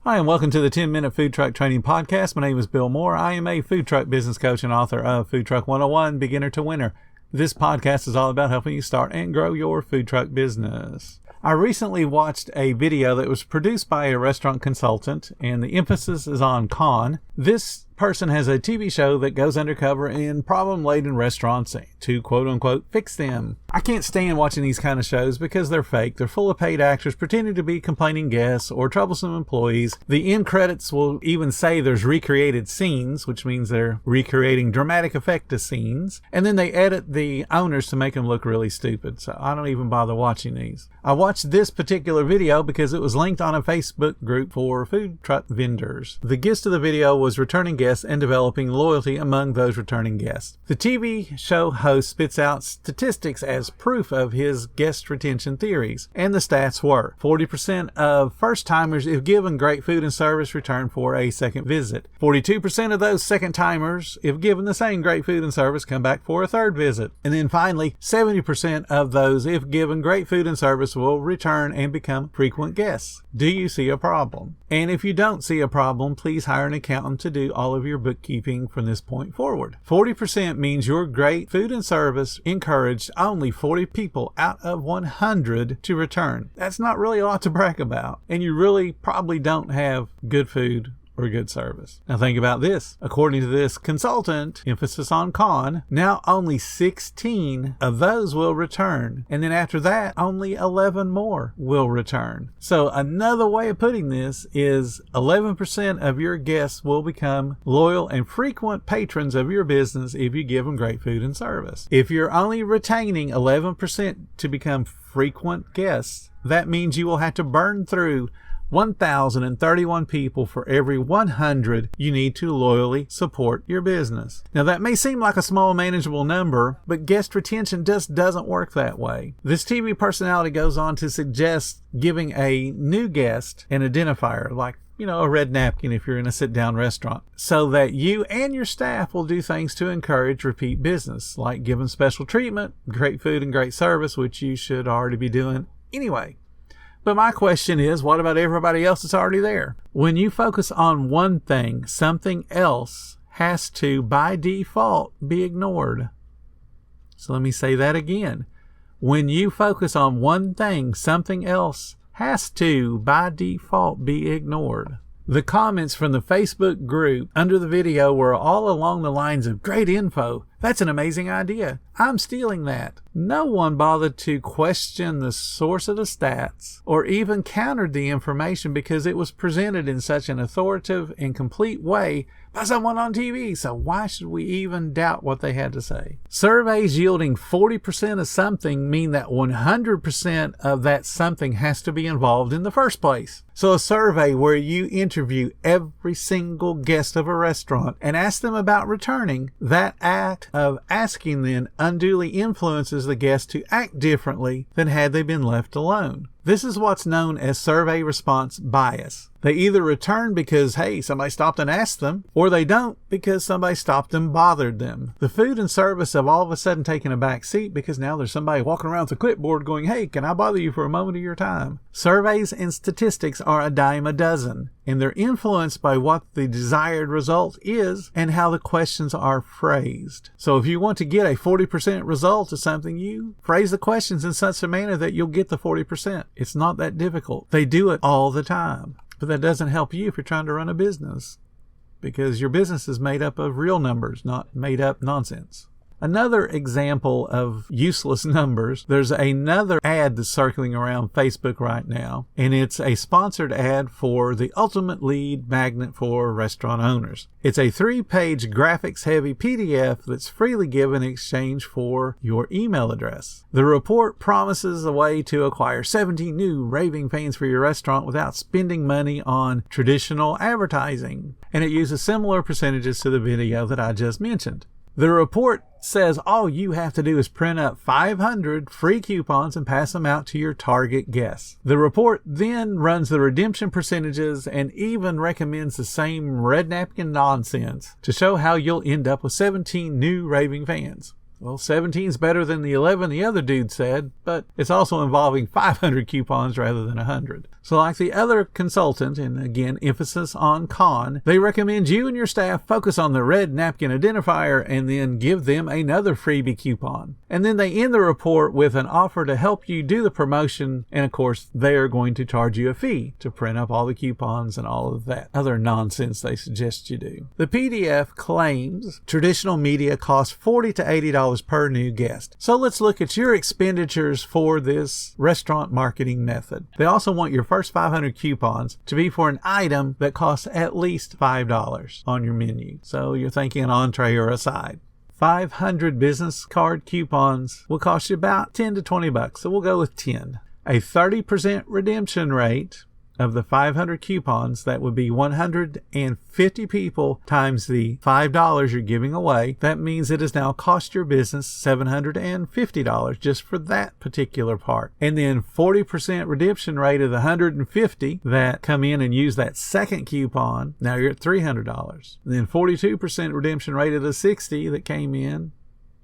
Hi, and welcome to the 10-Minute Food Truck Training Podcast. My name is Bill Moore. I am a food truck business coach and author of Food Truck 101, Beginner to Winner. This podcast is all about helping you start and grow your food truck business. I recently watched a video that was produced by a restaurant consultant, and the emphasis is on con. This person has a TV show that goes undercover in problem-laden restaurants to quote-unquote fix them. I can't stand watching these kind of shows because they're fake. They're full of paid actors pretending to be complaining guests or troublesome employees. The end credits will even say there's recreated scenes, which means they're recreating dramatic effect of scenes, and then they edit the owners to make them look really stupid. So I don't even bother watching these. I watched this particular video because it was linked on a Facebook group for food truck vendors. The gist of the video was returning guests and developing loyalty among those returning guests. The TV show host spits out statistics as proof of his guest retention theories, and the stats were 40% of first-timers, if given great food and service, return for a second visit. 42% of those second-timers, if given the same great food and service, come back for a third visit. And then finally, 70% of those, if given great food and service, will return and become frequent guests. Do you see a problem? And if you don't see a problem, please hire an accountant to do all of your bookkeeping from this point forward. 40% means your great food and service encouraged only 40 people out of 100 to return. That's not really a lot to brag about. And you really probably don't have good food or good service. Now think about this. According to this consultant, emphasis on con, now only 16 of those will return. And then after that, only 11 more will return. So another way of putting this is 11% of your guests will become loyal and frequent patrons of your business if you give them great food and service. If you're only retaining 11% to become frequent guests, that means you will have to burn through 1,031 people for every 100 you need to loyally support your business. Now that may seem like a small manageable number, but guest retention just doesn't work that way. This TV personality goes on to suggest giving a new guest an identifier, like a red napkin if you're in a sit-down restaurant, so that you and your staff will do things to encourage repeat business, like giving special treatment, great food and great service, which you should already be doing anyway. But my question is, what about everybody else that's already there? When you focus on one thing, something else has to, by default, be ignored. So let me say that again. When you focus on one thing, something else has to, by default, be ignored. The comments from the Facebook group under the video were all along the lines of, great info. That's an amazing idea. I'm stealing that. No one bothered to question the source of the stats or even countered the information because it was presented in such an authoritative and complete way by someone on TV. So why should we even doubt what they had to say? Surveys yielding 40% of something mean that 100% of that something has to be involved in the first place. So a survey where you interview every single guest of a restaurant and ask them about returning, that act of asking them unduly influences the guest to act differently than had they been left alone. This is what's known as survey response bias. They either return because, hey, somebody stopped and asked them, or they don't because somebody stopped and bothered them. The food and service have all of a sudden taken a back seat because now there's somebody walking around with a clipboard going, hey, can I bother you for a moment of your time? Surveys and statistics are a dime a dozen, and they're influenced by what the desired result is and how the questions are phrased. So if you want to get a 40% result of something, you phrase the questions in such a manner that you'll get the 40%. It's not that difficult. They do it all the time. But that doesn't help you if you're trying to run a business, because your business is made up of real numbers, not made up nonsense. Another example of useless numbers, there's another ad that's circling around Facebook right now, and it's a sponsored ad for the ultimate lead magnet for restaurant owners. It's a 3-page graphics-heavy PDF that's freely given in exchange for your email address. The report promises a way to acquire 17 new raving fans for your restaurant without spending money on traditional advertising, and it uses similar percentages to the video that I just mentioned. The report says all you have to do is print up 500 free coupons and pass them out to your target guests. The report then runs the redemption percentages and even recommends the same red napkin nonsense to show how you'll end up with 17 new raving fans. Well, 17 is better than the 11 the other dude said, but it's also involving 500 coupons rather than 100. So like the other consultant, and again, emphasis on con, they recommend you and your staff focus on the red napkin identifier and then give them another freebie coupon. And then they end the report with an offer to help you do the promotion, and of course, they are going to charge you a fee to print up all the coupons and all of that other nonsense they suggest you do. The PDF claims traditional media costs $40 to $80 per new guest. So let's look at your expenditures for this restaurant marketing method. They also want your first 500 coupons to be for an item that costs at least $5 on your menu. So you're thinking an entree or a side. 500 business card coupons will cost you about $10 to $20. So we'll go with 10. A 30% redemption rate of the 500 coupons, that would be 150 people times the $5 you're giving away. That means it has now cost your business $750 just for that particular part. And then 40% redemption rate of the 150 that come in and use that second coupon. Now you're at $300. And then 42% redemption rate of the 60 that came in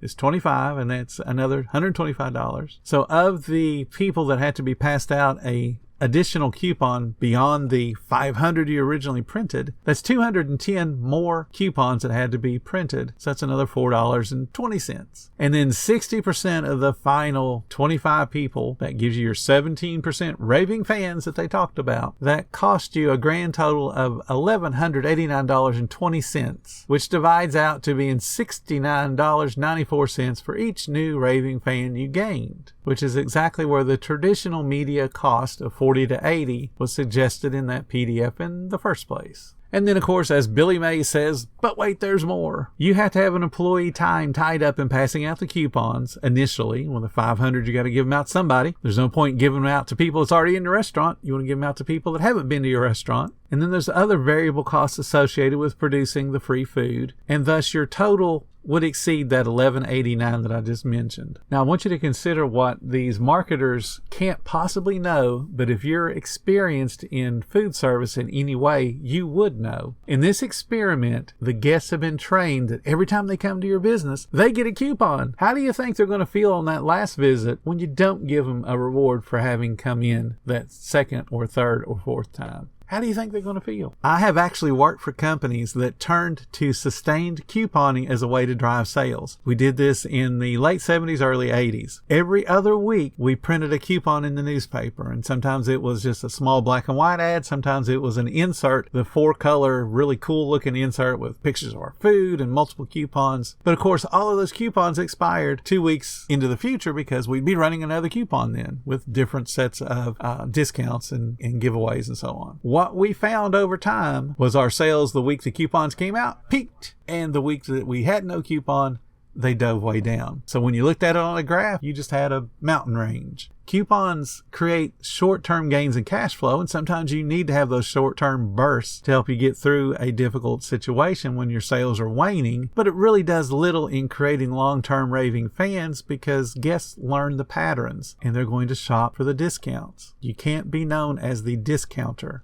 is $25, and that's another $125. So of the people that had to be passed out a additional coupon beyond the 500 you originally printed, that's 210 more coupons that had to be printed. So that's another $4.20. And then 60% of the final 25 people, that gives you your 17% raving fans that they talked about, that cost you a grand total of $1,189.20, which divides out to being $69.94 for each new raving fan you gained, which is exactly where the traditional media cost of $40 to $80 was suggested in that PDF in the first place. And then, of course, as Billy May says, but wait, there's more. You have to have an employee time tied up in passing out the coupons initially. Well, the 500, you got to give them out to somebody. There's no point in giving them out to people that's already in your restaurant. You want to give them out to people that haven't been to your restaurant. And then there's other variable costs associated with producing the free food. And thus your total would exceed that $11.89 that I just mentioned. Now, I want you to consider what these marketers can't possibly know, but if you're experienced in food service in any way, you would know. In this experiment, the guests have been trained that every time they come to your business, they get a coupon. How do you think they're going to feel on that last visit when you don't give them a reward for having come in that second or third or fourth time? How do you think they're going to feel? I have actually worked for companies that turned to sustained couponing as a way to drive sales. We did this in the late 70s, early 80s. Every other week, we printed a coupon in the newspaper, and sometimes it was just a small black and white ad. Sometimes it was an insert, the 4-color, really cool-looking insert with pictures of our food and multiple coupons. But of course, all of those coupons expired 2 weeks into the future because we'd be running another coupon then with different sets of discounts and giveaways and so on. What we found over time was our sales the week the coupons came out peaked, and the week that we had no coupon, they dove way down. So when you looked at it on a graph, you just had a mountain range. Coupons create short-term gains in cash flow, and sometimes you need to have those short-term bursts to help you get through a difficult situation when your sales are waning, but it really does little in creating long-term raving fans because guests learn the patterns, and they're going to shop for the discounts. You can't be known as the discounter.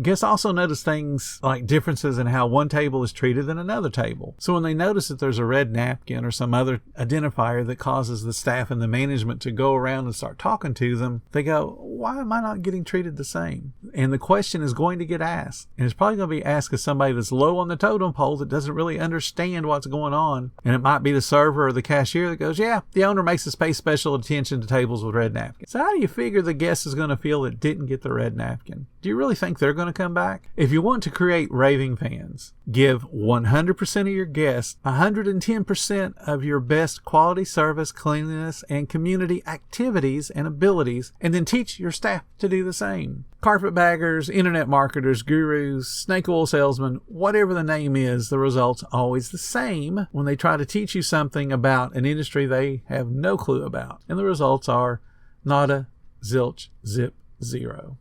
Guests also notice things like differences in how one table is treated than another table. So when they notice that there's a red napkin or some other identifier that causes the staff and the management to go around and start talking to them, they go, why am I not getting treated the same? And the question is going to get asked. And it's probably going to be asked of somebody that's low on the totem pole that doesn't really understand what's going on. And it might be the server or the cashier that goes, yeah, the owner makes us pay special attention to tables with red napkins. So how do you figure the guest is going to feel that didn't get the red napkin? Do you really think they're going to come back? If you want to create raving fans, give 100% of your guests 110% of your best quality service, cleanliness, and community activities and abilities, and then teach your staff to do the same. Carpetbaggers, internet marketers, gurus, snake oil salesmen, whatever the name is, the result's always the same when they try to teach you something about an industry they have no clue about. And the results are nada, zilch, zip, zero.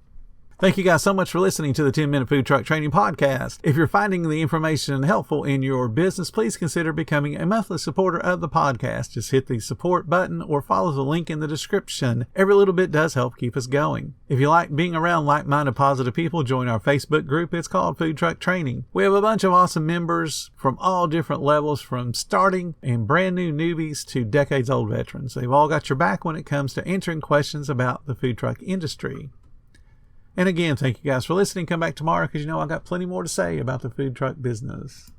Thank you guys so much for listening to the 10-Minute Food Truck Training Podcast. If you're finding the information helpful in your business, please consider becoming a monthly supporter of the podcast. Just hit the support button or follow the link in the description. Every little bit does help keep us going. If you like being around like-minded positive people, join our Facebook group. It's called Food Truck Training. We have a bunch of awesome members from all different levels, from starting and brand new newbies to decades-old veterans. They've all got your back when it comes to answering questions about the food truck industry. And again, thank you guys for listening. Come back tomorrow because I got plenty more to say about the food truck business.